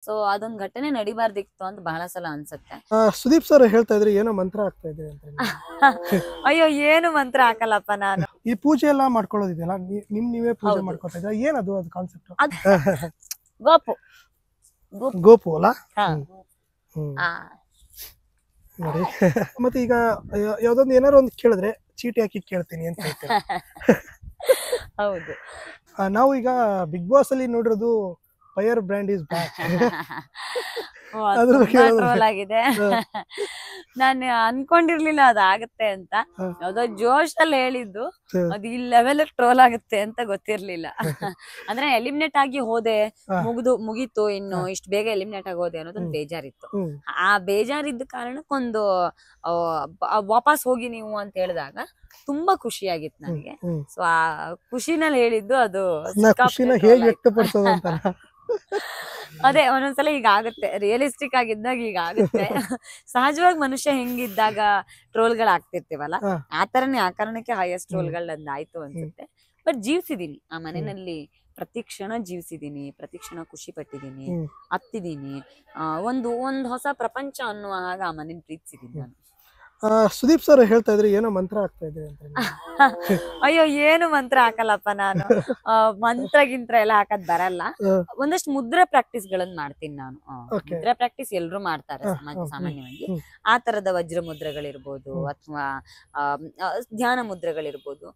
So ಅದೊಂದು ಘಟನೆ ನಡಿಬಾರ್ದಿತ್ತು ಅಂತ ಬಹಳ ಸಲ ಅನ್ಸುತ್ತೆ. ಸುದೀಪ್ ಸರ್ ಹೇಳ್ತಾ ಇದ್ರಿ ಏನೋ ಮಂತ್ರ ಆಗ್ತಾ ಇದೆ ಅಂತ. ಅಯ್ಯೋ ಏನು ಮಂತ್ರ ಹಾಕಲ್ಲಪ್ಪ ನಾನು. ಈ ಪೂಜೆ ಎಲ್ಲ ಮಾಡ್ಕೊಳ್ಳೋದಿದೆಯಲ್ಲ, ನೀವೇ ಪೂಜೆ ಮಾಡ್ಕೊತಾ ಇದ್ರ, ಏನದು ಅದು ಕಾನ್ಸೆಪ್ಟ್? ಗೋಪು ಗೋಪು ಅಲ್ಲ? ಹಾ. ನೋಡಿ ಮತ್ತೆ ಈಗ ಯಾವ್ದೊಂದು ಏನಾರು ಒಂದು ಕೇಳಿದ್ರೆ ಚೀಟಿ ಹಾಕಿ ಕೇಳ್ತೀನಿ ಅಂತ ಹೇಳ್ತಾರೆ. ಹೌದು. ನಾವು ಈಗ ಬಿಗ್ ಬಾಸ್ ಅಲ್ಲಿ ನೋಡಿರೋದು fire brand is back. Troll ಆಗಿದೆ. ನಾನು ಅನ್ಕೊಂಡಿರ್ಲಿಲ್ಲ ಅದಾಗತ್ತೆ ಅಂತ. ಯಾವ್ದೋ ಜೋಶ್ ಅಲ್ಲಿ ಹೇಳಿದ್ದು ಅದು ಈ ಲೆವೆಲ್ ಟ್ರೋಲ್ ಆಗುತ್ತೆ ಅಂತ ಗೊತ್ತಿರ್ಲಿಲ್ಲ. ಅಂದ್ರೆ ಎಲಿಮಿನೇಟ್ ಆಗಿ ಹೋದೆ, ಮುಗೀತು, ಇನ್ನು ಇಷ್ಟು ಬೇಗ ಎಲಿಮಿನೇಟ್ ಆಗಿ ಹೋದೆ ಅನ್ನೋದೊಂದು ಬೇಜಾರಿತ್ತು. ಆ ಬೇಜಾರಿದ್ದ ಕಾರಣಕ್ಕೊಂದು ವಾಪಸ್ ಹೋಗಿ ನೀವು ಅಂತ ಹೇಳಿದಾಗ ತುಂಬಾ ಖುಷಿಯಾಗಿತ್ತು ನನಗೆ. ಸೊ ಆ ಖುಷಿನಲ್ಲಿ ಹೇಳಿದ್ದು ಅದು ಹೇಗೆ ವ್ಯಕ್ತಪಡಿಸೋದು ಅಂತ. ಅದೇ ಒಂದೊಂದ್ಸಲ ಈಗ ಆಗುತ್ತೆ, ರಿಯಲಿಸ್ಟಿಕ್ ಆಗಿದ್ದಾಗ ಈಗ ಆಗುತ್ತೆ. ಸಹಜವಾಗಿ ಮನುಷ್ಯ ಹೆಂಗಿದ್ದಾಗ ಟ್ರೋಲ್ಗಳು ಆಗ್ತಿರ್ತೀವಲ್ಲ, ಆ ತರನೇ ಆ ಕಾರಣಕ್ಕೆ ಹೈಯೆಸ್ಟ್ ಟ್ರೋಲ್ಗಳನ್ನ ಆಯ್ತು ಅನ್ಸುತ್ತೆ. ಬಟ್ ಜೀವಿಸಿದೀನಿ ಆ ಮನೆಯಲ್ಲಿ, ಪ್ರತಿ ಕ್ಷಣ ಜೀವಿಸಿದೀನಿ, ಪ್ರತಿ ಕ್ಷಣ ಖುಷಿ ಪಟ್ಟಿದೀನಿ, ಹತ್ತಿದೀನಿ. ಒಂದು ಹೊಸ ಪ್ರಪಂಚ ಅನ್ನುವ ಹಾಗೆ ಆ ಮನೇನ ಪ್ರೀತಿಸಿದೀನಿ ನಾನು. ಸುದೀಪ್ ಸರ್ ಹೇಳ್ತಾ ಇದ್ರಿ ಏನೋ ಮಂತ್ರ ಆಗ್ತಾ ಇದೆ ಅಂತ. ಅಯ್ಯೋ ಏನು ಮಂತ್ರ ಹಾಕಲ್ಲಪ್ಪ ನಾನು. ಮಂತ್ರಗಿಂತ್ರ ಎಲ್ಲ ಹಾಕದ್ ಬರಲ್ಲ. ಒಂದಷ್ಟು ಮುದ್ರೆ ಪ್ರಾಕ್ಟೀಸ್ ಗಳನ್ನ ಮಾಡ್ತೀನಿ ನಾನು. ಮುದ್ರೆ ಪ್ರಾಕ್ಟೀಸ್ ಎಲ್ರು ಮಾಡ್ತಾರೆ ಸಾಮಾನ್ಯವಾಗಿ. ಆ ತರದ ವಜ್ರ ಮುದ್ರೆಗಳಿರ್ಬೋದು ಅಥವಾ ಧ್ಯಾನ ಮುದ್ರೆಗಳಿರ್ಬೋದು.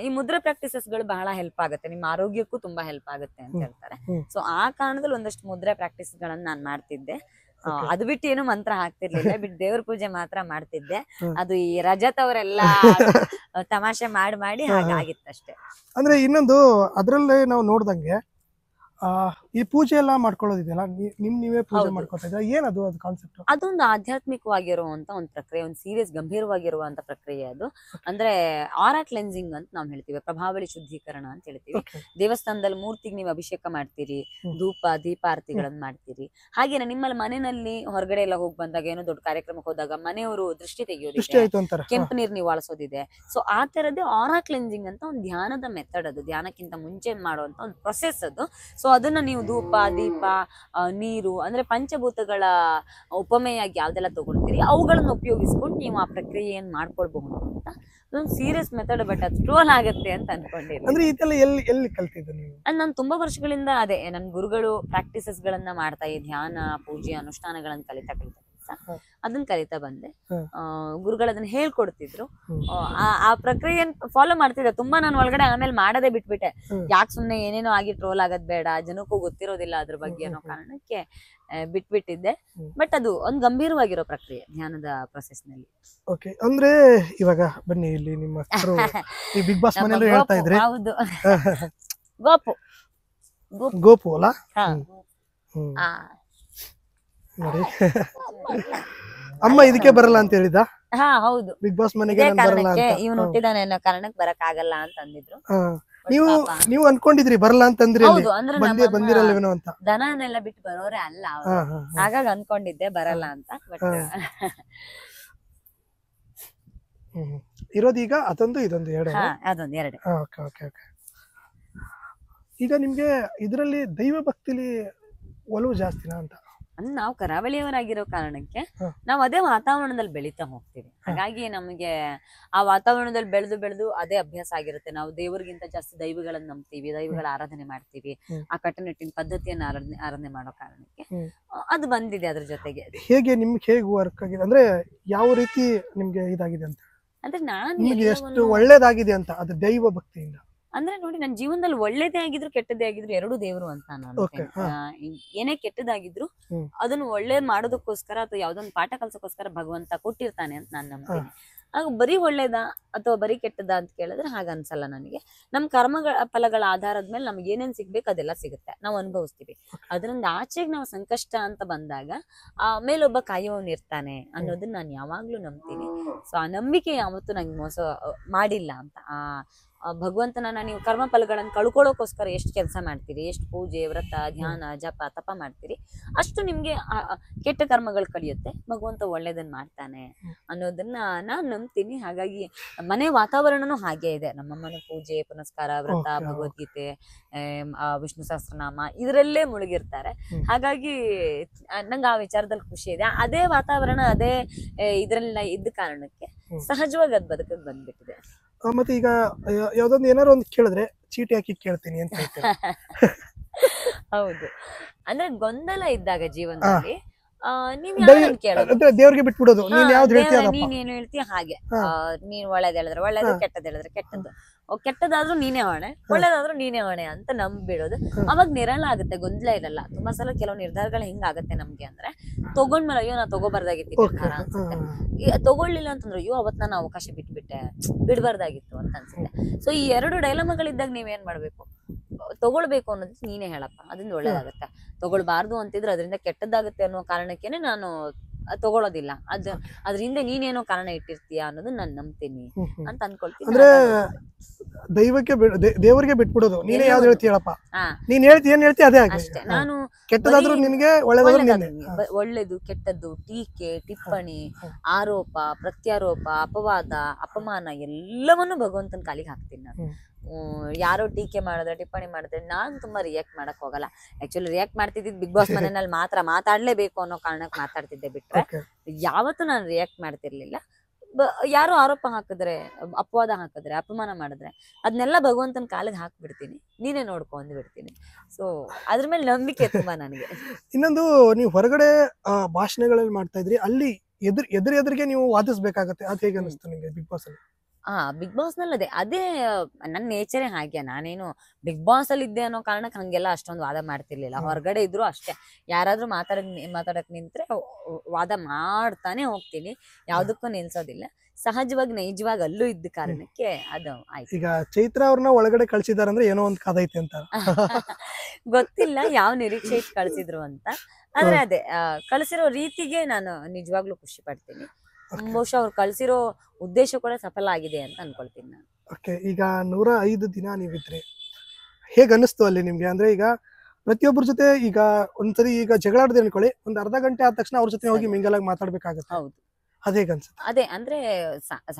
ಈ ಮುದ್ರೆ ಪ್ರಾಕ್ಟೀಸಸ್ ಗಳು ಬಹಳ ಹೆಲ್ಪ್ ಆಗುತ್ತೆ, ನಿಮ್ಮ ಆರೋಗ್ಯಕ್ಕೂ ತುಂಬಾ ಹೆಲ್ಪ್ ಆಗುತ್ತೆ ಅಂತ ಹೇಳ್ತಾರೆ. ಸೊ ಆ ಕಾರಣದಲ್ಲಿ ಒಂದಷ್ಟು ಮುದ್ರೆ ಪ್ರಾಕ್ಟೀಸ್ ಗಳನ್ನ ನಾನ್ ಮಾಡ್ತಿದ್ದೆ. ಅದು ಬಿಟ್ಟು ಏನು ಮಂತ್ರ ಹಾಕ್ತಿರ್ಲಿಲ್ಲ, ಬಿಟ್ಟು ದೇವ್ರ ಪೂಜೆ ಮಾತ್ರ ಮಾಡ್ತಿದ್ದೆ. ಅದು ಈ ರಜತ್ ಅವರೆಲ್ಲ ತಮಾಷೆ ಮಾಡಿ ಹಾಗಾಗಿತ್ತಷ್ಟೇ. ಅಂದ್ರೆ ಇನ್ನೊಂದು ಅದ್ರಲ್ಲೇ ನಾವು ನೋಡ್ದಂಗೆ ಈ ಪೂಜೆ ಎಲ್ಲ ಮಾಡ್ಕೊಳ್ಳೋದಿದೆಯಲ್ಲ, ನೀವೇ ಪೂಜೆ ಮಾಡ್ಕೊತಾ ಇದ್ರ, ಏನದು ಅದು ಕಾನ್ಸೆಪ್ಟ್? ಅದೊಂದು ಆಧ್ಯಾತ್ಮಿಕವಾಗಿರುವಂತ ಒಂದು ಪ್ರಕ್ರಿಯೆ, ಒಂದು ಸೀರಿಯಸ್ ಗಂಭೀರವಾಗಿರುವಂತ ಪ್ರಕ್ರಿಯೆ ಅದು. ಅಂದ್ರೆ ಆರಾ ಕ್ಲೆನ್ಸಿಂಗ್ ಅಂತ ನಾವ್ ಹೇಳ್ತೀವಿ, ಪ್ರಭಾವಳಿ ಶುದ್ಧೀಕರಣ ಅಂತ ಹೇಳ್ತೀವಿ. ದೇವಸ್ಥಾನದಲ್ಲಿ ಮೂರ್ತಿಗೆ ನೀವು ಅಭಿಷೇಕ ಮಾಡ್ತೀರಿ, ಧೂಪ ದೀಪಾರತಿಗಳನ್ನ ಮಾಡ್ತೀರಿ. ಹಾಗೇನೆ ನಿಮ್ಮಲ್ಲಿ ಮನೆಯಲ್ಲಿ ಹೊರಗಡೆ ಎಲ್ಲ ಹೋಗಿ ಬಂದಾಗ, ಏನೋ ದೊಡ್ಡ ಕಾರ್ಯಕ್ರಮಕ್ಕೆ ಹೋದಾಗ ಮನೆಯವರು ದೃಷ್ಟಿ ತೆಗೆಯೋದಿದೆ, ಕೆಂಪು ನೀರ್ ನೀವು ಬಳಸೋದಿದೆ. ಸೊ ಆ ತರದೇ ಆರಾ ಕ್ಲೆನ್ಸಿಂಗ್ ಅಂತ ಒಂದು ಧ್ಯಾನದ ಮೆಥಡ್ ಅದು, ಧ್ಯಾನಕ್ಕಿಂತ ಮುಂಚೆ ಮಾಡುವಂತ ಒಂದು ಪ್ರೊಸೆಸ್ ಅದು. ಸೊ ಅದನ್ನ ನೀವು ಧೂಪ ದೀಪ ನೀರು ಅಂದ್ರೆ ಪಂಚಭೂತಗಳ ಉಪಮೆಯಾಗಿ ಯಾವ್ದೆಲ್ಲ ತಗೊಳ್ತೀರಿ ಅವುಗಳನ್ನ ಉಪಯೋಗಿಸ್ಕೊಂಡು ನೀವು ಆ ಪ್ರಕ್ರಿಯೆಯನ್ನು ಮಾಡ್ಕೊಳ್ಬಹುದು ಅಂತ. ಅದೊಂದು ಸೀರಿಯಸ್ ಮೆಥಡ್, ಬಟ್ ಅದು ಟ್ರೋಲ್ ಆಗತ್ತೆ ಅಂತ ಅನ್ಕೊಂಡಿದ್ದೀನಿ. ನಾನು ತುಂಬಾ ವರ್ಷಗಳಿಂದ ಅದೇ ನನ್ನ ಗುರುಗಳು ಪ್ರಾಕ್ಟೀಸಸ್ ಗಳನ್ನ ಮಾಡ್ತಾ, ಈ ಧ್ಯಾನ ಪೂಜೆ ಅನುಷ್ಠಾನಗಳನ್ನ ಕಲಿತಾ ಅದನ್ನ ಕಲಿತಾ ಬಂದೆ. ಗುರುಗಳು ಅದನ್ನ ಹೇಳ್ಕೊಡ್ತಿದ್ರು. ಆ ಪ್ರಕ್ರಿಯೆಯನ್ನು ಫಾಲೋ ಮಾಡ್ತಿದ್ದೆ ತುಂಬಾ. ನಾನು ಒಳಗಡೆ ಆಮೇಲೆ ಮಾಡದೇ ಬಿಟ್ಬಿಟ್ಟೆ, ಯಾಕೆ ಸುಮ್ನೆ ಏನೇನೋ ಆಗಿ ಟ್ರೋಲ್ ಆಗೋದ್ ಬೇಡ, ಜನಕ್ಕೂ ಗೊತ್ತಿರೋದಿಲ್ಲ ಅದ್ರ ಬಗ್ಗೆ ಅನ್ನೋ ಕಾರಣಕ್ಕೆ ಬಿಟ್ಬಿಟ್ಟಿದ್ದೆ. ಬಟ್ ಅದು ಒಂದು ಗಂಭೀರವಾಗಿರೋ ಪ್ರಕ್ರಿಯೆ ಧ್ಯಾನದ ಪ್ರೊಸೆಸ್ ನಲ್ಲಿ. ಓಕೆ, ಅಂದ್ರೆ ಇವಾಗ ಬನ್ನಿ ಇಲ್ಲಿ ನಿಮ್ಮ ಈ ಬಿಗ್ ಬಾಸ್ ಮನೆಯಲ್ಲೂ ಹೇಳ್ತಾ ಇದ್ರೆ. ಹೌದು, ಗೋಪು ಅಲ್ಲ? ನೋಡಿ ಅಮ್ಮ ಇದಕ್ಕೆ ಬರಲ್ಲ ಅಂತ ಹೇಳಿದ. ಹಾ ಹೌದು, ಬಿಗ್ ಬಾಸ್ ಮನೆಗೆ ಇವನು ಹುಟ್ಟಿದಾನೆ ಅನ್ನೋ ಕಾರಣಕ್ಕೆ ಬರಕ್ ಆಗಲ್ಲ ಅಂತ ಅಂದಿದ್ರು. ನೀವು ಅನ್ಕೊಂಡಿದ್ರಿ ಬರಲ್ಲ ಅಂತಂದ್ರಿ, ಬಂದಿರಲ್ವೇನೋ ಅಂತ. ದನನೆಲ್ಲ ಬಿಟ್ಟು ಬರೋರೆ ಅಲ್ಲ ಅವರು, ಹಾಗಾಗಿ ಅನ್ಕೊಂಡಿದ್ದೆ ಬರಲ್ಲ ಅಂತ. ಬಟ್ ಇರೋದೀಗ ಅದೊಂದು ಇದೊಂದು ಎರಡು. ಈಗ ನಿಮ್ಗೆ ಇದರಲ್ಲಿ ದೈವ ಭಕ್ತಿಲಿ ಒಲವು ಜಾಸ್ತಿನಾ ಅಂತ? ಅಂದ್ರೆ ನಾವು ಕರಾವಳಿಯವರಾಗಿರೋ ಕಾರಣಕ್ಕೆ ನಾವು ಅದೇ ವಾತಾವರಣದಲ್ಲಿ ಬೆಳೀತಾ ಹೋಗ್ತೀವಿ. ಹಾಗಾಗಿ ನಮಗೆ ಆ ವಾತಾವರಣದಲ್ಲಿ ಬೆಳೆದು ಅದೇ ಅಭ್ಯಾಸ ಆಗಿರುತ್ತೆ. ನಾವು ದೇವರಿಗಿಂತ ಜಾಸ್ತಿ ದೈವಗಳನ್ನ ನಂಬ್ತೀವಿ, ದೈವಗಳ ಆರಾಧನೆ ಮಾಡ್ತೀವಿ. ಆ ಕಟ್ಟುನಿಟ್ಟಿನ ಪದ್ಧತಿಯನ್ನ ಆರಾಧನೆ ಮಾಡೋ ಕಾರಣಕ್ಕೆ ಅದು ಬಂದಿದೆ. ಅದ್ರ ಜೊತೆಗೆ ಹೇಗೆ ನಿಮ್ಗೆ ಹೇಗೆ ವರ್ಕ್ ಆಗಿದೆ ಅಂದ್ರೆ ಯಾವ ರೀತಿ ನಿಮ್ಗೆ ಇದಾಗಿದೆ ಅಂತ, ಅಂದ್ರೆ ನಾನು ಎಷ್ಟು ಒಳ್ಳೇದಾಗಿದೆ ಅಂತ ಅದು ದೈವ ಭಕ್ತಿಯಿಂದ? ಅಂದ್ರೆ ನೋಡಿ, ನನ್ನ ಜೀವನದಲ್ಲಿ ಒಳ್ಳೇದೇ ಆಗಿದ್ರು ಕೆಟ್ಟದೇ ಆಗಿದ್ರು ಎರಡು ದೇವರು ಅಂತ ನಾನು. ಏನೇ ಕೆಟ್ಟದಾಗಿದ್ರು ಅದನ್ನು ಒಳ್ಳೇದ್ ಮಾಡೋದಕ್ಕೋಸ್ಕರ ಅಥವಾ ಯಾವ್ದೊಂದು ಪಾಠ ಕಲ್ಸೋಕೋಸ್ಕರ ಭಗವಂತ ಕೊಟ್ಟಿರ್ತಾನೆ ಅಂತ ನಾನು ನಂಬ್ತೀನಿ. ಆಗ ಬರೀ ಒಳ್ಳೇದಾ ಅಥವಾ ಬರೀ ಕೆಟ್ಟದ ಅಂತ ಕೇಳಿದ್ರೆ ಹಾಗ ಅನ್ಸಲ್ಲ ನನಗೆ. ನಮ್ ಕರ್ಮಗಳ ಫಲಗಳ ಆಧಾರದ ಮೇಲೆ ನಮ್ಗೆ ಏನೇನ್ ಸಿಗ್ಬೇಕು ಅದೆಲ್ಲ ಸಿಗುತ್ತೆ, ನಾವು ಅನುಭವಿಸ್ತೀವಿ. ಅದರಿಂದ ಆಚೆಗೆ ನಾವು ಸಂಕಷ್ಟ ಅಂತ ಬಂದಾಗ ಆ ಮೇಲೊಬ್ಬ ಕಾಯುವವನ್ ಇರ್ತಾನೆ ಅನ್ನೋದನ್ನ ನಾನು ಯಾವಾಗ್ಲೂ ನಂಬ್ತೀನಿ. ಸೊ ಆ ನಂಬಿಕೆ ಯಾವತ್ತೂ ನಂಗೆ ಮೋಸ ಮಾಡಿಲ್ಲ ಅಂತ. ಭಗವಂತನನ್ನ ನೀವು ಕರ್ಮ ಫಲಗಳನ್ನ ಕಳ್ಕೊಳ್ಳೋಕೋಸ್ಕರ ಎಷ್ಟು ಕೆಲಸ ಮಾಡ್ತೀರಿ, ಎಷ್ಟು ಪೂಜೆ ವ್ರತ ಧ್ಯಾನ ಜಪ ತಪ ಮಾಡ್ತೀರಿ, ಅಷ್ಟು ನಿಮ್ಗೆ ಕೆಟ್ಟ ಕರ್ಮಗಳು ಕಳಿಯುತ್ತೆ, ಭಗವಂತ ಒಳ್ಳೇದನ್ನ ಮಾಡ್ತಾನೆ ಅನ್ನೋದನ್ನ ನಾನ್ ನಂಬ್ತೀನಿ. ಹಾಗಾಗಿ ಮನೆ ವಾತಾವರಣನೂ ಹಾಗೆ ಇದೆ. ನಮ್ಮ ಮನೆ ಪೂಜೆ ಪುನಸ್ಕಾರ ವ್ರತ ಭಗವದ್ಗೀತೆ ವಿಷ್ಣು ಸಹಸ್ರನಾಮ ಇದರಲ್ಲೇ ಮುಳುಗಿರ್ತಾರೆ. ಹಾಗಾಗಿ ನಂಗೆ ಆ ವಿಚಾರದಲ್ಲಿ ಖುಷಿ ಇದೆ. ಅದೇ ವಾತಾವರಣ ಅದೇ ಇದ್ರಲ್ಲಿ ಇದ್ದ ಕಾರಣಕ್ಕೆ ಸಹಜವಾಗಿ ಅದ್ ಬದುಕಕ್ ಬಂದ್ಬಿಟ್ಟಿದೆ. ಮತ್ತೆ ಈಗ ಯಾವ್ದೊಂದು ಏನಾರು ಒಂದು ಕೇಳಿದ್ರೆ ಚೀಟಿ ಹಾಕಿ ಕೇಳ್ತೀನಿ ಅಂತ ಹೇಳ್ತಾರೆ. ಹೌದು, ಅಂದ್ರೆ ಗೊಂದಲ ಇದ್ದಾಗ ಜೀವನದಲ್ಲಿ ನೀವ್ ಕೇಳೋದು, ದೇವ್ರಿಗೆ ಬಿಟ್ಬಿಡೋದು, ನೀನ್ ಯಾವ್ದು ಹೇಳ್ತೀಯ ನೀನ್ ಏನು ಹೇಳ್ತೀಯ ಹಾಗೆ. ನೀನ್ ಒಳ್ಳೇದ್ ಹೇಳಿದ್ರೆ ಒಳ್ಳೇದು, ಕೆಟ್ಟದ್ ಹೇಳಿದ್ರೆ ಕೆಟ್ಟದ್ದು. ಕೆಟ್ಟದಾದ್ರೂ ನೀನೇ ಹೊಣೆ, ಒಳ್ಳೇದಾದ್ರೂ ನೀನೇ ಹೊಣೆ ಅಂತ ನಂಬಿಡೋದು. ಅವಾಗ ನಿರಳ ಆಗುತ್ತೆ, ಗೊಂದಲ ಇರಲ್ಲ. ತುಂಬಾ ಸಲ ಕೆಲವು ನಿರ್ಧಾರಗಳು ಹೆಂಗಾಗತ್ತೆ ನಮ್ಗೆ ಅಂದ್ರೆ, ತಗೊಂಡ್ಮೇಲೆ ಅಯ್ಯೋ ನಾ ತಗೋಬಾರ್ದಾಗಿತ್ತು ನಿರ್ಧಾರ ಅನ್ಸುತ್ತೆ. ತಗೊಳ್ಳಿಲ್ಲ ಅಂತಂದ್ರೆ ಅಯ್ಯೋ ಅವತ್ ನಾನು ಅವಕಾಶ ಬಿಟ್ಬಿಟ್ಟೆ, ಬಿಡ್ಬಾರ್ದಾಗಿತ್ತು ಅಂತ ಅನ್ಸುತ್ತೆ. ಸೊ ಈ ಎರಡು ಡೈಲಮಗಳಿದ್ದಾಗ ನೀವೇನ್ ಮಾಡ್ಬೇಕು, ತಗೊಳ್ಬೇಕು ಅನ್ನೋದು ನೀನೇ ಹೇಳಪ್ಪ, ಅದರಿಂದ ಒಳ್ಳೇದಾಗತ್ತೆ. ತಗೊಳ್ಬಾರ್ದು ಅಂತಿದ್ರೆ ಅದರಿಂದ ಕೆಟ್ಟದ್ದಾಗುತ್ತೆ ಅನ್ನೋ ಕಾರಣಕ್ಕೇನೆ ನಾನು ತಗೊಳೋದಿಲ್ಲ. ಅದ್ರಿಂದ ನೀನೇನೋ ಕಾರಣ ಇಟ್ಟಿರ್ತೀಯ ಅನ್ನೋದು ನಾನು ನಂಬ್ತೀನಿ ಅಂತ ಅನ್ಕೊಳ್ತೀನಿ. ಅಂದ್ರೆ ದೈವಕ್ಕೆ ದೇವರಿಗೆ ಬಿಟ್ಬಿಡೋದು, ನೀನೇ ಯಾವ್ದು ಹೇಳ್ತೀಯಪ್ಪ, ನೀನ್ ಹೇಳ್ತಿ ಏನ್ ಹೇಳ್ತಿ ಅದೇ ಅಷ್ಟೇ. ನಾನು ಕೆಟ್ಟದಾದ್ರೂ ನಿನ್ಗೆ ಒಳ್ಳೇದು ಕೆಟ್ಟದ್ದು ಟೀಕೆ ಟಿಪ್ಪಣಿ ಆರೋಪ ಪ್ರತ್ಯಾರೋಪ ಅಪವಾದ ಅಪಮಾನ ಎಲ್ಲವನ್ನೂ ಭಗವಂತನ ಕಾಲಿಗೆ ಹಾಕ್ತೀನಿ ನಾನು. ಯಾರೋ ಟೀಕೆ ಮಾಡಿದ್ರೆ ಟಿಪ್ಪಣಿ ಮಾಡಿದ್ರೆ ನಾನ್ ತುಂಬಾ ರಿಯಾಕ್ಟ್ ಮಾಡಕ್ ಹೋಗಲ್ಲ. ಆಕ್ಚುಲಿ ರಿಯಾಕ್ಟ್ ಮಾಡ್ತಿದ್ದಿದ್ ಬಿಗ್ ಬಾಸ್ ಮನೆಯಲ್ಲಿ ಮಾತ್ರ, ಮಾತಾಡ್ಲೇಬೇಕು ಅನ್ನೋ ಕಾರಣಕ್ಕೆ ಮಾತಾಡ್ತಿದ್ದೆ ಬಿಟ್ರೆ ಯಾವತ್ತೂ ನಾನು ರಿಯಾಕ್ಟ್ ಮಾಡ್ತಿರ್ಲಿಲ್ಲ. ಯಾರು ಆರೋಪ ಹಾಕಿದ್ರೆ ಅಪವಾದ ಹಾಕಿದ್ರೆ ಅಪಮಾನ ಮಾಡಿದ್ರೆ ಅದನ್ನೆಲ್ಲ ಭಗವಂತನ ಕಾಲಿಗೆ ಹಾಕ್ಬಿಡ್ತೀನಿ, ನೀನೇ ನೋಡ್ಕೊ ಅಂದ್ಬಿಡ್ತೀನಿ. ಸೊ ಅದ್ರ ಮೇಲೆ ನಂಬಿಕೆ ತುಂಬಾ ನನಗೆ. ಇನ್ನೊಂದು, ನೀವು ಹೊರಗಡೆ ಭಾಷಣಗಳಲ್ಲಿ ಮಾಡ್ತಾ ಇದ್ರಿ, ಅಲ್ಲಿ ಎದುರಿಗೆ ನೀವು ವಾದಿಸ್ಬೇಕಾಗತ್ತೆ, ಅದ್ ಹೇಗೆ ಅನಿಸ್ತು ನಿಮ್ಗೆ ಬಿಗ್ ಬಾಸ್ ಅಲ್ಲಿ? ಬಿಗ್ ಬಾಸ್ ನಲ್ಲಿ ಅದೇ ನನ್ನ ನೇಚರೇ ಹಾಗೆ. ನಾನೇನು ಬಿಗ್ ಬಾಸ್ ಅಲ್ಲಿ ಇದ್ದೆ ಅನ್ನೋ ಕಾರಣಕ್ಕೆ ಹಂಗೆಲ್ಲ ಅಷ್ಟೊಂದು ವಾದ ಮಾಡ್ತಿರ್ಲಿಲ್ಲ. ಹೊರಗಡೆ ಇದ್ರು ಅಷ್ಟೇ, ಯಾರಾದ್ರೂ ಮಾತಾಡಕ್ ನಿಂತ್ರೆ ವಾದ ಮಾಡ್ತಾನೆ ಹೋಗ್ತೀನಿ, ಯಾವ್ದಕ್ಕೂ ನಿಲ್ಸೋದಿಲ್ಲ. ಸಹಜವಾಗಿ ನೈಜವಾಗಿ ಅಲ್ಲೂ ಇದ್ದ ಕಾರಣಕ್ಕೆ ಅದು ಆಯ್ತು. ಈಗ ಚೈತ್ರ ಅವ್ರನ್ನ ಒಳಗಡೆ ಕಳ್ಸಿದಾರಂದ್ರೆ ಏನೋ ಒಂದು ಕದೈತೆ ಅಂತ ಗೊತ್ತಿಲ್ಲ ಯಾವ ನಿರೀಕ್ಷೆ ಇಟ್ಟು ಕಳ್ಸಿದ್ರು ಅಂತ. ಆದ್ರೆ ಅದೇ ಕಳ್ಸಿರೋ ರೀತಿಗೆ ನಾನು ನಿಜವಾಗ್ಲೂ ಖುಷಿ ಪಡ್ತೀನಿ. ಬಹುಶಃ ಅವ್ರು ಕಳ್ಸಿರೋ ಉದ್ದೇಶ ಕೂಡ ಸಫಲ ಆಗಿದೆ ಅಂತ ಅನ್ಕೊಳ್ತೀನಿ ನಾನು. ಓಕೆ, ಈಗ 105 ದಿನ ನೀವಿದ್ರಿ, ಹೇಗ್ ಅನ್ನಿಸ್ತು ಅಲ್ಲಿ ನಿಮ್ಗೆ? ಅಂದ್ರೆ ಈಗ ಪ್ರತಿಯೊಬ್ಬರ ಜೊತೆ ಈಗ ಒಂದ್ಸರಿ ಈಗ ಜಗಳ ಆಡದೆ ಅನ್ಕೊಳ್ಳಿ, ಒಂದ್ ಅರ್ಧ ಗಂಟೆ ಆದ ತಕ್ಷಣ ಅವ್ರ ಜೊತೆ ಹೋಗಿ ಮಿಂಗಲ್ ಆಗಿ ಮಾತಾಡ್ಬೇಕಾಗತ್ತೆ. ಹೌದು, ಅದೇಗ ಅನ್ಸುತ್ತೆ? ಅದೇ ಅಂದ್ರೆ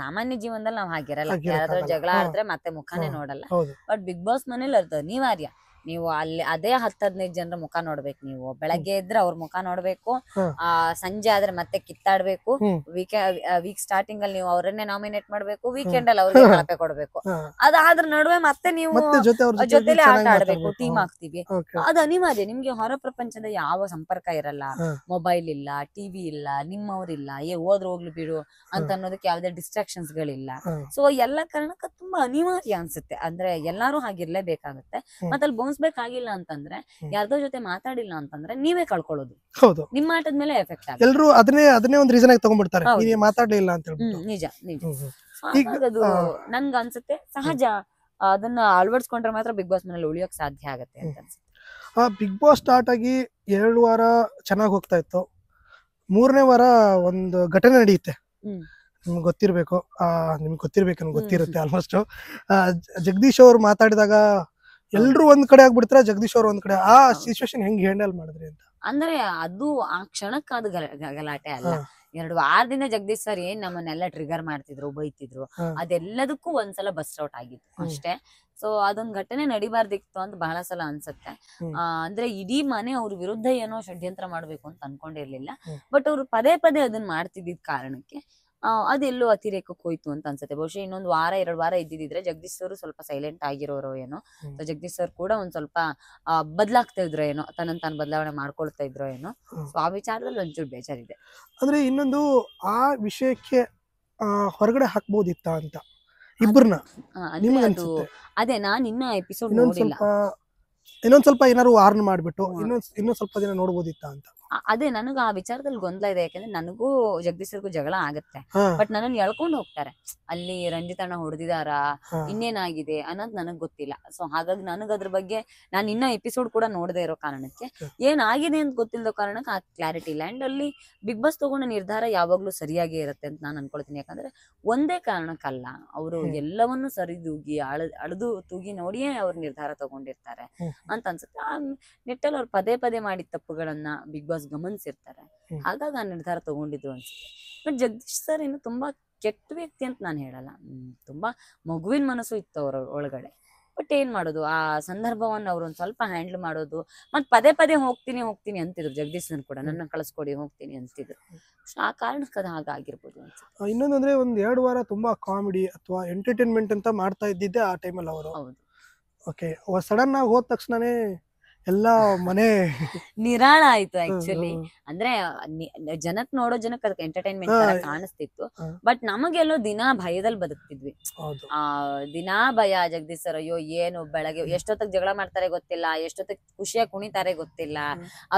ಸಾಮಾನ್ಯ ಜೀವನದಲ್ಲಿ ನಾವ್ ಹಾಗಿರಲ್ಲ. ಯಾರಾದ್ರೂ ಜಗಳ ಆಡಿದ್ರೆ ಮತ್ತೆ ಮುಖಾನೇ ನೋಡಲ್ಲ. ಬಟ್ ಬಿಗ್ ಬಾಸ್ ಮನೇಲಿ ಅದು ಅನಿವಾರ್ಯ. ನೀವು ಅಲ್ಲಿ ಅದೇ 10-15 ಜನರ ಮುಖ ನೋಡ್ಬೇಕು. ನೀವು ಬೆಳಗ್ಗೆ ಇದ್ರೆ ಅವ್ರ ಮುಖ ನೋಡ್ಬೇಕು, ಸಂಜೆ ಆದ್ರೆ ಮತ್ತೆ ಕಿತ್ತಾಡ್ಬೇಕು. ವೀಕ್ ಸ್ಟಾರ್ಟಿಂಗ್ ಅಲ್ಲಿ ನೀವು ಅವ್ರನ್ನೇ ನಾಮಿನೇಟ್ ಮಾಡ್ಬೇಕು, ವೀಕೆಂಡ್ ಅಲ್ಲಿ ಅವ್ರಿಗೆ ಕಳಪೆ ಕೊಡ್ಬೇಕು. ಅದಾದ್ರ ನಡುವೆ ಮತ್ತೆ ನೀವು ಜೊತೆಲಿ ಆಟ ಆಡ್ಬೇಕು, ಟೀಮ್ ಆಗ್ತೀವಿ. ಅದು ಅನಿವಾರ್ಯ. ನಿಮ್ಗೆ ಹೊರ ಪ್ರಪಂಚದ ಯಾವ ಸಂಪರ್ಕ ಇರಲ್ಲ, ಮೊಬೈಲ್ ಇಲ್ಲ, ಟಿವಿ ಇಲ್ಲ, ನಿಮ್ಮವ್ರಿಲ್ಲ, ಹೋದ್ರು ಹೋಗ್ಲಿ ಬಿಡು ಅಂತ ಅನ್ನೋದಕ್ಕೆ ಯಾವ್ದೇ ಡಿಸ್ಟ್ರಾಕ್ಷನ್ಸ್ ಗಳಿಲ್ಲ. ಸೊ ಎಲ್ಲ ಕಾರಣಕ್ಕೆ ತುಂಬಾ ಅನಿವಾರ್ಯ ಅನ್ಸುತ್ತೆ. ಅಂದ್ರೆ ಎಲ್ಲಾರು ಹಾಗಿರ್ಲೇಬೇಕಾಗುತ್ತೆ. ಮತ್ತೆ ಅಲ್ಲಿ ಬೇಕಾಗಿಲ್ಲ ಅಂತಂದ್ರೆ, ಯಾರ್ದೋ ಜೊತೆ ಮಾತಾಡಿಲ್ಲ ಅಂತಂದ್ರೆ ನೀವೇ ಕಳ್ಕೊಳ್ಳೋದು. ಹೌದು, ನಿಮ್ಮ ಆಟದ ಮೇಲೆ ಎಫೆಕ್ಟ್ ಆಗುತ್ತೆ. ಎಲ್ಲರೂ ಅದನ್ನೇ ಒಂದು ರೀಸನ್ ಆಗಿ ತಗೊಂಡ್ಬಿಡ್ತಾರೆ, ನೀವೇ ಮಾತಾಡ್ಲಿಲ್ಲ ಅಂತ ಹೇಳ್ಬಿಟ್ಟು. ನಿಜ ನಿಜ. ಅದು ನನ್ಗ ಅನ್ಸುತ್ತೆ ಸಹಜ. ಅದನ್ನ ಅಳವಡಿಸ್ಕೊಂಡ್ರೆ ಮಾತ್ರ ಬಿಗ್ ಬಾಸ್ ಮನೇಲಿ ಉಳಿಯೋಕ್ ಸಾಧ್ಯ ಆಗತ್ತೆ ಅಂತ ಅನ್ಸುತ್ತೆ. ಬಿಗ್ ಬಾಸ್ ಸ್ಟಾರ್ಟ್ ಆಗಿ 2 ವಾರ ಚೆನ್ನಾಗಿ ಹೋಗ್ತಾ ಇತ್ತು. 3ನೇ ವಾರ ಒಂದು ಘಟನೆ ನಡೆಯುತ್ತೆ, ನಿಮ್ಗೆ ಗೊತ್ತಿರ್ಬೇಕು, ನಿಮ್ಗೆ ಗೊತ್ತಿರುತ್ತೆ ಆಲ್ಮೋಸ್ಟ್. ಜಗದೀಶ್ ಅವ್ರು ಮಾತಾಡಿದಾಗ ಎಲ್ರು ಒಂದ್ ಕಡೆ ಆಗ್ಬಿಡ್ತಾರೆ, ಜಗದೀಶ್ ಅವ್ರು ಒಂದ್ ಕಡೆ. ಆ ಸಿಚುವೇಶನ್ ಹೆಂಗ್ ಹ್ಯಾಂಡಲ್ ಮಾಡಿದ್ರಿ ಅಂತ? ಅಂದ್ರೆ ಅದು ಆ ಕ್ಷಣಕ್ಕಾದ ಗಲಾಟೆ ಅಲ್ಲ. 2 ವಾರದಿಂದ ಜಗದೀಶ್ ಸರ್ ಏನ್ ನಮ್ಮನ್ನೆಲ್ಲ ಟ್ರಿಗರ್ ಮಾಡ್ತಿದ್ರು, ಬೈತಿದ್ರು, ಅದೆಲ್ಲದಕ್ಕೂ ಒಂದ್ಸಲ ಬಸ್ ಔಟ್ ಆಗಿತ್ತು ಅಷ್ಟೇ. ಸೊ ಅದೊಂದ್ ಘಟನೆ ನಡಿಬಾರ್ದಿತ್ತು ಅಂತ ಬಹಳ ಸಲ ಅನ್ಸುತ್ತೆ. ಅಂದ್ರೆ ಇಡೀ ಮನೆ ಅವ್ರ ವಿರುದ್ಧ ಏನೋ ಷಡ್ಯಂತ್ರ ಮಾಡ್ಬೇಕು ಅಂತ ಅನ್ಕೊಂಡಿರ್ಲಿಲ್ಲ. ಬಟ್ ಅವ್ರು ಪದೇ ಪದೇ ಅದನ್ನ ಮಾಡ್ತಿದ್ದಿದ್ ಕಾರಣಕ್ಕೆ ಅದೆಲ್ಲೋ ಅತಿರೇಕಕ್ಕೆ ಹೋಯ್ತು ಅಂತ ಅನ್ಸುತ್ತೆ. ಬಹುಶಃ ಇನ್ನೊಂದು 1-2 ವಾರ ಇದ್ದಿದ್ರೆ ಜಗದೀಶ್ ಸರ್ ಸ್ವಲ್ಪ ಸೈಲೆಂಟ್ ಆಗಿರೋರು ಏನೋ. ಜಗದೀಶ್ ಸರ್ ಕೂಡ ಒಂದ್ ಸ್ವಲ್ಪ ಬದಲಾಗ್ತಾ ಇದ್ರು ಏನೋ, ತನ್ನನ್ ತಾನು ಬದಲಾವಣೆ ಮಾಡ್ಕೊಳ್ತಾ ಇದ್ರು ಏನೋ. ಸೊ ಆ ವಿಚಾರದಲ್ಲಿ ಒಂಚೂರು ಬೇಜಾರಿದೆ. ಅಂದ್ರೆ ಇನ್ನೊಂದು, ಆ ವಿಷಯಕ್ಕೆ ಹೊರಗಡೆ ಹಾಕ್ಬೋದಿತ್ತ ಅಂತ ಇಬ್ಬರನ್ನ? ಅದೇ ನಾನ್ ಇನ್ನ ಎಪಿಸೋಡ್ ನೋಡಿಲ್ಲ. ಇನ್ನೊಂದ್ ಸ್ವಲ್ಪ ಏನಾರು ವಾರ್ನ್ ಮಾಡ್ಬಿಟ್ಟು ಇನ್ನೊಂದ್ ಸ್ವಲ್ಪ ದಿನ ನೋಡ್ಬೋದಿತ್ತ ಅಂತ. ಅದೇ ನನಗೂ ಆ ವಿಚಾರದಲ್ಲಿ ಗೊಂದಲ ಇದೆ. ಯಾಕಂದ್ರೆ ನನಗೂ ಜಗದೀಶ್ವರ್ಗೂ ಜಗಳ ಆಗತ್ತೆ, ಹಾ ಬಟ್ ನನ್ನನ್ನು ಎಳ್ಕೊಂಡು ಹೋಗ್ತಾರೆ. ಅಲ್ಲಿ ರಂಜಿತಣ್ಣ ಹೊಡೆದಿದಾರ, ಹಾ ಇನ್ನೇನಾಗಿದೆ ಅನ್ನೋದು ನನಗ್ ಗೊತ್ತಿಲ್ಲ. ಸೊ ಹಾಗಾಗಿ ನನಗ್ ಅದ್ರ ಬಗ್ಗೆ ನಾನು ಇನ್ನ ಎಪಿಸೋಡ್ ಕೂಡ ನೋಡದೆ ಇರೋ ಕಾರಣಕ್ಕೆ ಏನಾಗಿದೆ ಅಂತ ಗೊತ್ತಿಲ್ಲದ ಕಾರಣಕ್ಕೆ ಆ ಕ್ಲಾರಿಟಿ ಇಲ್ಲ. ಅಂಡ್ ಅಲ್ಲಿ ಬಿಗ್ ಬಾಸ್ ತಗೊಂಡ ನಿರ್ಧಾರ ಯಾವಾಗ್ಲೂ ಸರಿಯಾಗಿ ಇರುತ್ತೆ ಅಂತ ನಾನು ಅನ್ಕೊಳ್ತೀನಿ. ಯಾಕಂದ್ರೆ ಒಂದೇ ಕಾರಣಕ್ಕಲ್ಲ, ಅವರು ಎಲ್ಲವನ್ನೂ ಸರಿದೂಗಿ ಅಳದು ತೂಗಿ ನೋಡಿಯೇ ಅವ್ರ ನಿರ್ಧಾರ ತಗೊಂಡಿರ್ತಾರೆ ಅಂತ ಅನ್ಸುತ್ತೆ. ಆ ನಿಟ್ಟಲ್ಲಿ ಅವ್ರು ಪದೇ ಪದೇ ಮಾಡಿದ ತಪ್ಪುಗಳನ್ನ ಬಿಗ್ ಬಾಸ್ ಗಮನಿಸಿರ್ತಾರೆ, ಹಾಗಾಗಿ ಆ ನಿರ್ಧಾರ ತಗೊಂಡಿದ್ರು ಅನ್ಸುತ್ತೆ. ಬಟ್ ಜಗದೀಶ್ ಸರ್ ಇನ್ನು ತುಂಬಾ ಕೆಟ್ಟ ವ್ಯಕ್ತಿ ಅಂತ ನಾನು ಹೇಳಲ್ಲ. ತುಂಬಾ ಮಗುವಿನ ಮನಸ್ಸು ಇತ್ತು ಅವ್ರ ಒಳಗಡೆ. ಬಟ್ ಏನ್ ಮಾಡೋದು, ಆ ಸಂದರ್ಭವನ್ನ ಅವ್ರು ಒಂದ್ ಸ್ವಲ್ಪ ಹ್ಯಾಂಡಲ್ ಮಾಡೋದು. ಮತ್ ಪದೇ ಪದೇ ಹೋಗ್ತೀನಿ ಅಂತಿದ್ರು ಜಗದೀಶ್ ಸರ್ ಕೂಡ, ನನ್ನ ಕಳಿಸ್ಕೊಡಿ ಹೋಗ್ತೀನಿ ಅಂತಿದ್ರು. ಆ ಕಾರಣಕ್ಕೆ ಅದು ಹಾಗಾಗಿರ್ಬೋದು ಅನ್ಸುತ್ತೆ. ಇನ್ನೊಂದಂದ್ರೆ ಒಂದ್ 2 ವಾರ ತುಂಬಾ ಕಾಮಿಡಿ ಅಥವಾ ಎಂಟರ್ಟೈನ್ಮೆಂಟ್ ಅಂತ ಮಾಡ್ತಾ ಇದ್ದಿದ್ದೆ ಆ ಟೈಮಲ್ಲಿ ಅವರು. ಹೌದು, ಓಕೆ, ಸಡನ್ ಆಗಿ ಹೋದ ತಕ್ಷಣನೇ ಎಲ್ಲಾ ಮನೆ ನಿರಾಳ ಆಯ್ತು ಆಕ್ಚುಲಿ. ಅಂದ್ರೆ ಜನಕ್ ನೋಡೋ ಜನಕ್ ಅದಕ್ಕೆ ಎಂಟರ್ಟೈನ್ಮೆಂಟ್ ತರ ಕಾಣಿಸ್ತಿತ್ತು. ಬಟ್ ನಮಗೆಲ್ಲೋ ದಿನಾ ಭಯದಲ್ಲಿ ಬದುಕ್ತಿದ್ವಿ. ದಿನಾ ಭಯ. ಜಗದೀಶ್ ಸರ್ ಅಯ್ಯೋ ಏನು ಬೆಳಗ್ಗೆ ಎಷ್ಟೊತ್ತಿಗೆ ಜಗಳ ಮಾಡ್ತಾರೆ ಗೊತ್ತಿಲ್ಲ, ಎಷ್ಟೊತ್ತಿಗೆ ಖುಷಿಯಾಗಿ ಕುಣಿತಾರೆ ಗೊತ್ತಿಲ್ಲ,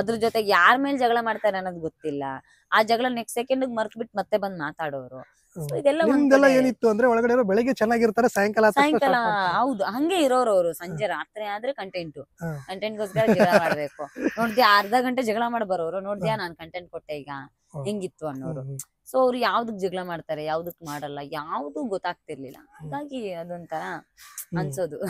ಅದ್ರ ಜೊತೆಗೆ ಯಾರ ಮೇಲೆ ಜಗಳ ಮಾಡ್ತಾರೆ ಅನ್ನೋದು ಗೊತ್ತಿಲ್ಲ. ಆ ಜಗಳ ನೆಕ್ಸ್ಟ್ ಸೆಕೆಂಡ್ ಮರ್ತ್ ಬಿಟ್ಟು ಮತ್ತೆ ಬಂದ್ ಮಾತಾಡೋರು. ನಿಮ್ದೆಲ್ಲ ಏನಿತ್ತು ಅಂದ್ರೆ ಒಳಗಡೆ ಬೆಳಗ್ಗೆ ಚೆನ್ನಾಗಿರ್ತಾರೆ, ಸಾಯಂಕಾಲ ಹೌದು ಹಂಗೆ ಇರೋರು ಅವರು. ಸಂಜೆ ರಾತ್ರಿ ಆದ್ರೆ ಕಂಟೆಂಟ್ಗೋಸ್ಕರ ಜಗಳ ಮಾಡ್ಬೇಕು. ನೋಡ್ದ್ಯಾ ಅರ್ಧ ಗಂಟೆ ಜಗಳ ಮಾಡಿ ಬರೋರು, ನೋಡ್ದ್ಯಾ ನಾನ್ ಕಂಟೆಂಟ್ ಕೊಟ್ಟೆ ಈಗ ಹೆಂಗಿತ್ತು ಅನ್ನೋರು. ಸೊ ಅವ್ರು ಯಾವ್ದಕ್ ಜಗಳ ಮಾಡ್ತಾರೆ, ಯಾವ್ದಕ್ ಮಾಡಲ್ಲ, ಯಾವ್ದು ಗೊತ್ತಾಗ್ತಿರ್ಲಿಲ್ಲ. ಹಾಗಾಗಿ ಅದೊಂಥರ ಅನ್ಸೋದು.